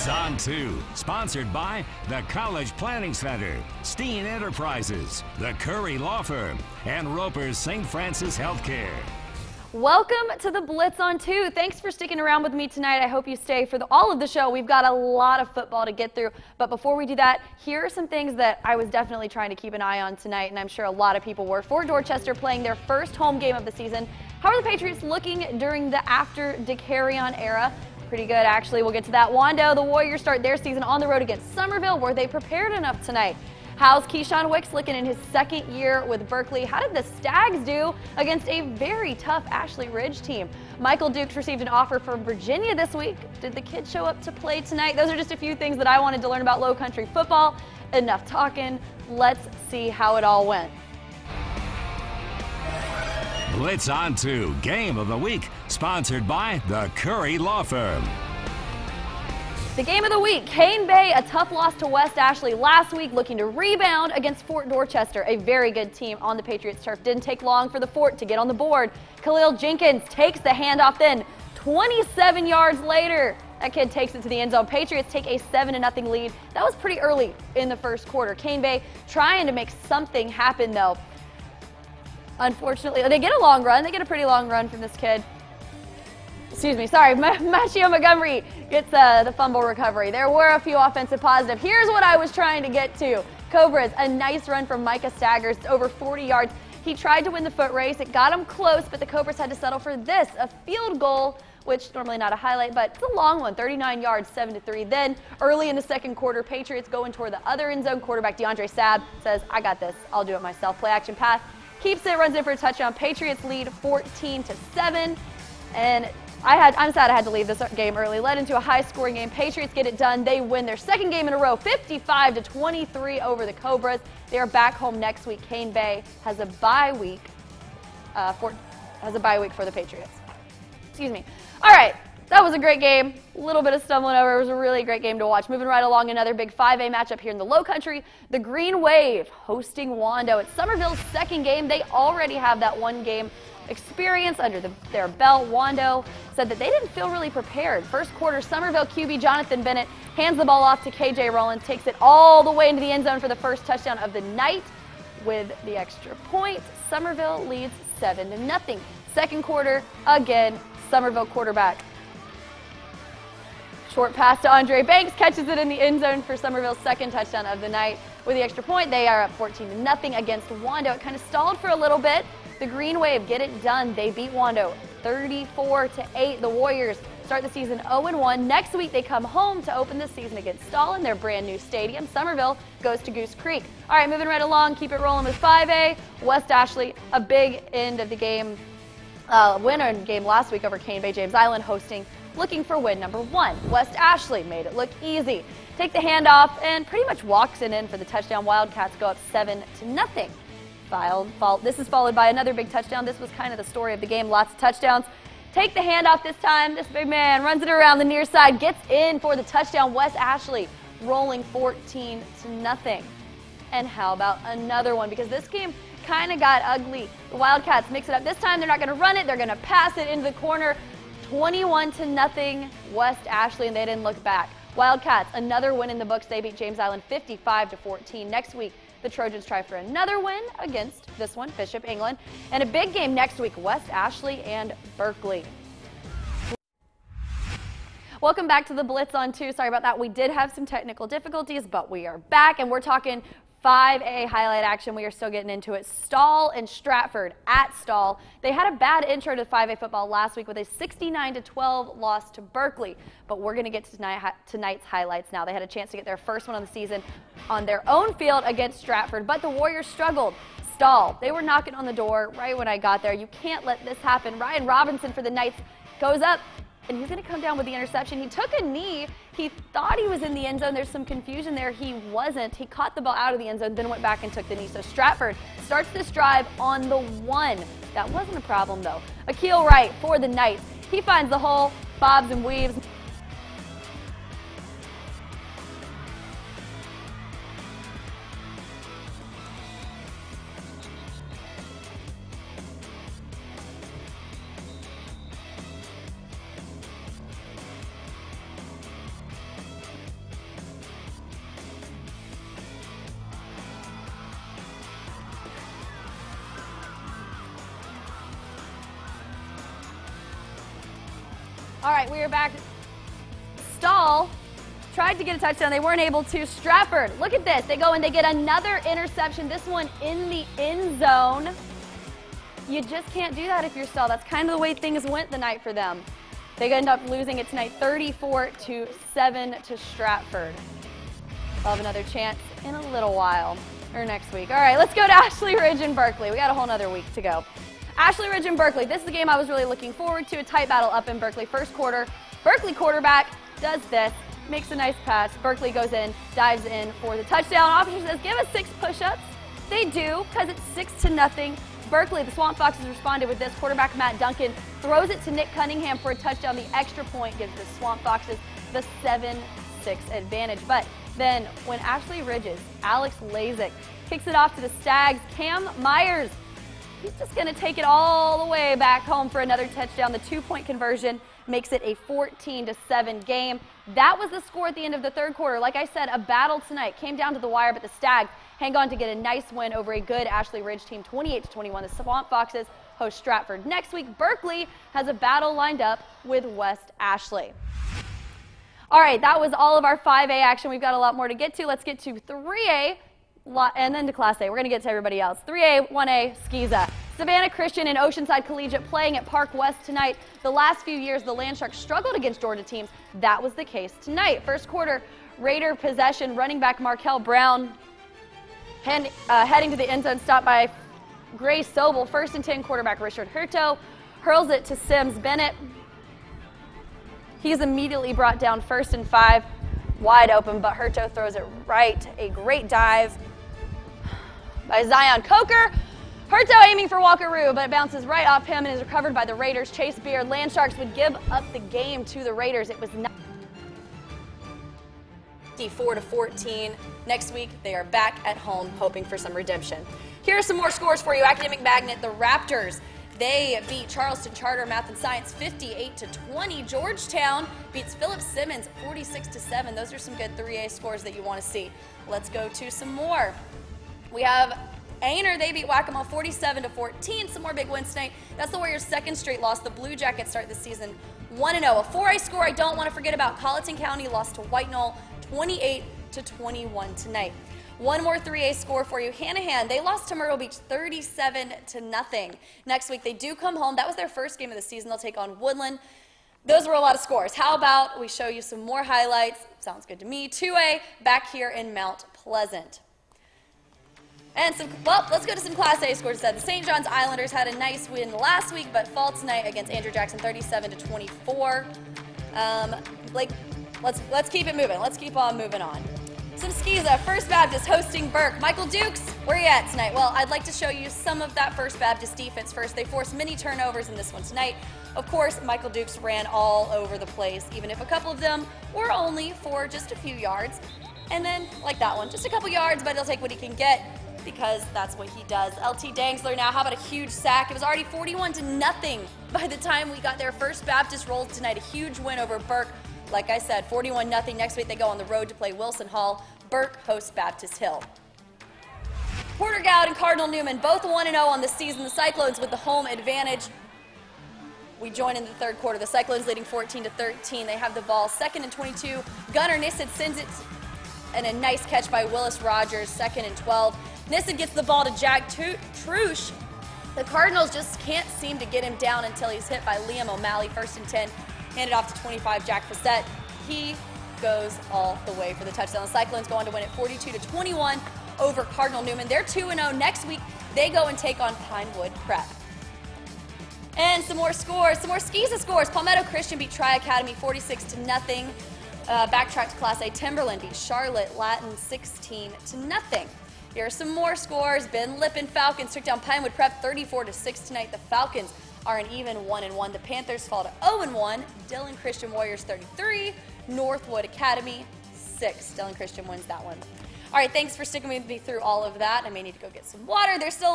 Blitz on 2, sponsored by the College Planning Center, Steen Enterprises, the Curry Law Firm, and Roper's St. Francis Healthcare. Welcome to the Blitz on 2. Thanks for sticking around with me tonight. I hope you stay for all of the show. We've got a lot of football to get through. But before we do that, here are some things that I was definitely trying to keep an eye on tonight, and I'm sure a lot of people were. Fort Dorchester playing their first home game of the season. How are the Patriots looking during the after DeCarrion era? Pretty good, actually. We'll get to that. Wando, the Warriors start their season on the road against Somerville. Were they prepared enough tonight? How's Keyshawn Wicks looking in his second year with Berkeley? How did the Stags do against a very tough Ashley Ridge team? Michael Dukes received an offer from Virginia this week. Did the kid show up to play tonight? Those are just a few things that I wanted to learn about low country football. Enough talking. Let's see how it all went. Blitz on 2, Game of the Week, sponsored by the Curry Law Firm. The game of the week, Cane Bay, a tough loss to West Ashley last week, looking to rebound against Fort Dorchester, a very good team on the Patriots turf. Didn't take long for the Fort to get on the board. Khalil Jenkins takes the handoff then. 27 yards later, that kid takes it to the end zone. Patriots take a 7-0 lead. That was pretty early in the first quarter. Cane Bay trying to make something happen, though. Unfortunately, they get a long run. They get a pretty long run from this kid. Excuse me, sorry, Machio Montgomery gets the fumble recovery. There were a few offensive positives. Here's what I was trying to get to. Cobras, a nice run from Micah Staggers, over 40 yards. He tried to win the foot race. It got him close, but the Cobras had to settle for this, a field goal, which normally not a highlight, but it's a long one, 39 yards, 7-3. Then early in the second quarter, Patriots going toward the other end zone. Quarterback DeAndre Sabb says, I got this. I'll do it myself. Play action pass. Keeps it, runs in for a touchdown. Patriots lead 14-7. And I'm sad I had to leave this game early. Led into a high-scoring game. Patriots get it done. They win their second game in a row, 55-23 over the Cobras. They are back home next week. Cane Bay has a bye week. For the Patriots. Excuse me. All right, that was a great game. A little bit of stumbling over. It was a really great game to watch. Moving right along, another big 5A matchup here in the Low Country. The Green Wave hosting Wando. It's Somerville's second game. They already have that one game experience under their belt. Wando said that they didn't feel really prepared. First quarter, Somerville QB Jonathan Bennett hands the ball off to KJ Rollins, takes it all the way into the end zone for the first touchdown of the night. With the extra point, Somerville leads 7-0. Second quarter, again, Somerville quarterback. Short pass to Andre Banks, catches it in the end zone for Somerville's second touchdown of the night. With the extra point, they are up 14-0 against Wando. It kind of stalled for a little bit. The Green Wave get it done. They beat Wando 34-8. The Warriors start the season 0-1. Next week, they come home to open the season against Stahl in their brand new stadium. Somerville goes to Goose Creek. All right, moving right along, keep it rolling with 5A. West Ashley, a big end of the game, winner game last week over Cane Bay James Island hosting, looking for win number 1. West Ashley made it look easy. Take the handoff and pretty much walks it in for the touchdown. Wildcats go up 7-0. This is followed by another big touchdown. This was kind of the story of the game. Lots of touchdowns. Take the handoff this time. This big man runs it around the near side, gets in for the touchdown. West Ashley rolling 14-0. And how about another one? Because this game kind of got ugly. The Wildcats mix it up. This time they're not going to run it. They're going to pass it into the corner. 21-0 West Ashley, and they didn't look back. Wildcats, another win in the books. They beat James Island 55-14. Next week, the Trojans try for another win against this one, Bishop England. And a big game next week, West Ashley and Berkeley. Welcome back to the Blitz on 2. Sorry about that. We did have some technical difficulties, but we are back, and we're talking 5A highlight action. We are still getting into it. Stahl and Stratford at Stahl. They had a bad intro to 5A football last week with a 69-12 loss to Berkeley. But we're going to get to tonight's highlights now. They had a chance to get their first one on the season on their own field against Stratford, but the Warriors struggled. Stahl, they were knocking on the door right when I got there. You can't let this happen. Ryan Robinson for the Knights goes up, and he's going to come down with the interception. He took a knee. He thought he was in the end zone. There's some confusion there. He wasn't. He caught the ball out of the end zone, then went back and took the knee. So Stratford starts this drive on the 1. That wasn't a problem, though. Akeel Wright for the Knights. He finds the hole, bobs and weaves. All right, we are back. Stahl tried to get a touchdown. They weren't able to. Stratford, look at this. They go and they get another interception, this one in the end zone. You just can't do that if you're Stahl. That's kind of the way things went the night for them. They end up losing it tonight 34-7 to Stratford. They'll have another chance in a little while, or next week. All right, let's go to Ashley Ridge and Berkeley. We got a whole nother week to go. Ashley Ridge and Berkeley. This is the game I was really looking forward to. A tight battle up in Berkeley. First quarter, Berkeley quarterback does this, makes a nice pass. Berkeley goes in, dives in for the touchdown. Officer says, give us 6 push-ups. They do, because it's 6-0. Berkeley, the Swamp Foxes responded with this. Quarterback Matt Duncan throws it to Nick Cunningham for a touchdown. The extra point gives the Swamp Foxes the 7-6 advantage. But then when Ashley Ridge's Alex Lazik kicks it off to the Stags, Cam Myers, he's just going to take it all the way back home for another touchdown. The 2-point conversion makes it a 14-7 game. That was the score at the end of the third quarter. Like I said, a battle tonight. Came down to the wire, but the Stags hang on to get a nice win over a good Ashley Ridge team, 28-21. The Swamp Foxes host Stratford. Next week, Berkeley has a battle lined up with West Ashley. All right, that was all of our 5A action. We've got a lot more to get to. Let's get to 3A and then to Class A. We're going to get to everybody else. 3A, 1A, Skeeza. Savannah Christian and Oceanside Collegiate playing at Park West tonight. The last few years, the Land Sharks struggled against Georgia teams. That was the case tonight. First quarter, Raider possession, running back Markel Brown heading to the end zone, stopped by Gray Sobel. 1st and 10, quarterback Richard Hurto hurls it to Sims Bennett. He's immediately brought down 1st and 5, wide open, but Hurto throws it right. A great dive by Zion Coker. Hurto aiming for Walker-Roo, but it bounces right off him and is recovered by the Raiders. Chase Beard. Land Sharks would give up the game to the Raiders. It was 94-14. Next week, they are back at home hoping for some redemption. Here are some more scores for you. Academic Magnet, the Raptors. They beat Charleston Charter Math and Science 58-20. Georgetown beats Philip Simmons 46-7. Those are some good 3A scores that you want to see. Let's go to some more. We have Ainer, they beat Whack-A-Mole 47-14. Some more big wins tonight. That's the Warriors' 2nd straight loss. The Blue Jackets start the season 1-0. A 4A score I don't want to forget about. Colleton County lost to White Knoll 28-21 tonight. One more 3A score for you. Hanahan, they lost to Myrtle Beach 37-0. Next week, they do come home. That was their first game of the season. They'll take on Woodland. Those were a lot of scores. How about we show you some more highlights? Sounds good to me. 2A back here in Mount Pleasant. And let's go to some Class A scores instead. The St. John's Islanders had a nice win last week, but fall tonight against Andrew Jackson 37-24. Let's keep it moving. Let's keep on moving on. Some Skeeza, First Baptist hosting Burke. Michael Dukes, where are you at tonight? Well, I'd like to show you some of that First Baptist defense first. They forced many turnovers in this one tonight. Of course, Michael Dukes ran all over the place, even if a couple of them were only for just a few yards. And then, like that one, just a couple yards, but he'll take what he can get because that's what he does. LT Dangsler now, how about a huge sack? It was already 41-0 by the time we got there. First Baptist rolled tonight, a huge win over Burke. Like I said, 41-0. Next week they go on the road to play Wilson Hall. Burke hosts Baptist Hill. Porter Gowd and Cardinal Newman, both 1-0 on the season. The Cyclones with the home advantage. We join in the third quarter. The Cyclones leading 14-13. They have the ball. 2nd and 22. Gunnar Nissen sends it, and a nice catch by Willis Rogers. 2nd and 12. Nissen gets the ball to Jack Trush. The Cardinals just can't seem to get him down until he's hit by Liam O'Malley. 1st and 10. Handed off to 25, Jack Fassett. He goes all the way for the touchdown. The Cyclones go on to win it 42-21 over Cardinal Newman. They're 2-0. Next week, they go and take on Pinewood Prep. And some more scores, some more Skeeza scores. Palmetto Christian beat Tri-Academy 46-0. Backtrack to Class A. Timberland beat Charlotte Latin 16-0. Here are some more scores. Ben Lippen Falcons took down Pinewood Prep 34-6 tonight. The Falcons are an even 1-1. The Panthers fall to 0-1. Dillon Christian Warriors 33. Northwood Academy 6. Dillon Christian wins that one. All right, thanks for sticking with me through all of that. I may need to go get some water. There's still